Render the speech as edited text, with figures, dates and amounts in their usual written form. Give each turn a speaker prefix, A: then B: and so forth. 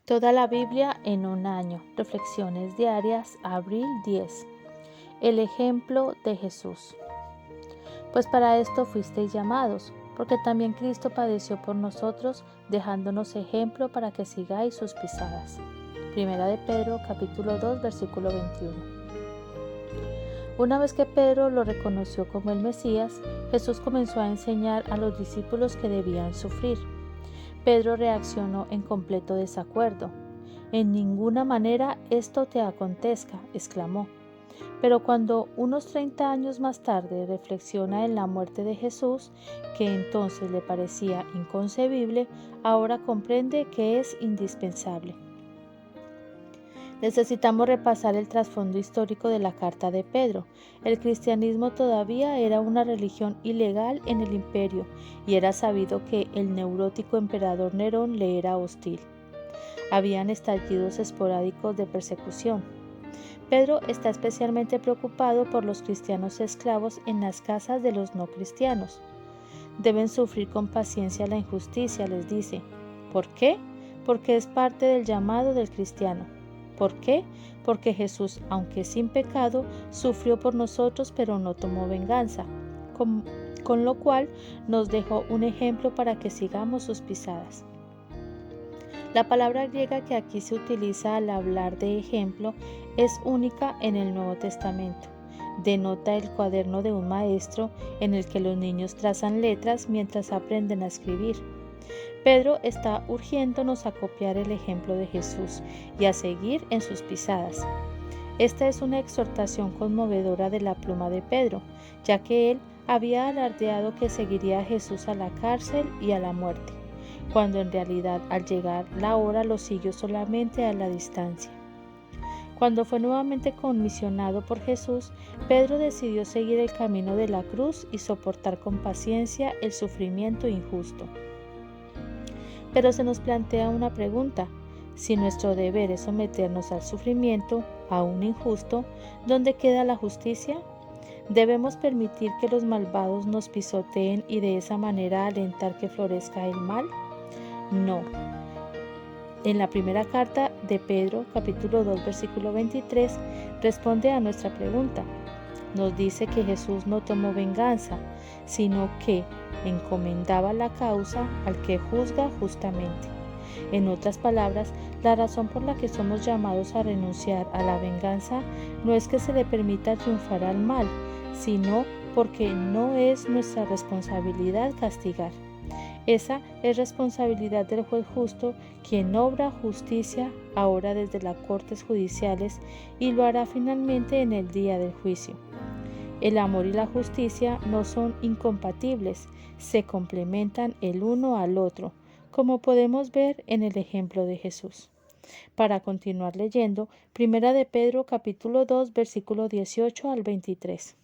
A: Toda la Biblia en un año. Reflexiones diarias, abril 10. El ejemplo de Jesús. Pues para esto fuisteis llamados, porque también Cristo padeció por nosotros, dejándonos ejemplo para que sigáis sus pisadas. Primera de Pedro, capítulo 2, versículo 21. Una vez que Pedro lo reconoció como el Mesías, Jesús comenzó a enseñar a los discípulos que debían sufrir. Pedro reaccionó en completo desacuerdo. «En ninguna manera esto te acontezca», exclamó. Pero cuando unos 30 años más tarde reflexiona en la muerte de Jesús, que entonces le parecía inconcebible, ahora comprende que es indispensable. Necesitamos repasar el trasfondo histórico de la carta de Pedro. El cristianismo todavía era una religión ilegal en el imperio y era sabido que el neurótico emperador Nerón le era hostil. Habían estallidos esporádicos de persecución. Pedro está especialmente preocupado por los cristianos esclavos en las casas de los no cristianos. Deben sufrir con paciencia la injusticia, les dice. ¿Por qué? Porque es parte del llamado del cristiano. ¿Por qué? Porque Jesús, aunque sin pecado, sufrió por nosotros, pero no tomó venganza, con lo cual nos dejó un ejemplo para que sigamos sus pisadas. La palabra griega que aquí se utiliza al hablar de ejemplo es única en el Nuevo Testamento. Denota el cuaderno de un maestro en el que los niños trazan letras mientras aprenden a escribir. Pedro está urgiéndonos a copiar el ejemplo de Jesús y a seguir en sus pisadas. Esta es una exhortación conmovedora de la pluma de Pedro, ya que él había alardeado que seguiría a Jesús a la cárcel y a la muerte, cuando en realidad al llegar la hora lo siguió solamente a la distancia. Cuando fue nuevamente comisionado por Jesús, Pedro decidió seguir el camino de la cruz y soportar con paciencia el sufrimiento injusto. Pero se nos plantea una pregunta. Si nuestro deber es someternos al sufrimiento, aún injusto, ¿dónde queda la justicia? ¿Debemos permitir que los malvados nos pisoteen y de esa manera alentar que florezca el mal? No. En la primera carta de Pedro, capítulo 2, versículo 23, responde a nuestra pregunta. Nos dice que Jesús no tomó venganza, sino que encomendaba la causa al que juzga justamente. En otras palabras, la razón por la que somos llamados a renunciar a la venganza no es que se le permita triunfar al mal, sino porque no es nuestra responsabilidad castigar. Esa es responsabilidad del juez justo, quien obra justicia ahora desde las cortes judiciales y lo hará finalmente en el día del juicio. El amor y la justicia no son incompatibles, se complementan el uno al otro, como podemos ver en el ejemplo de Jesús. Para continuar leyendo, Primera de Pedro capítulo 2, versículo 18 al 23.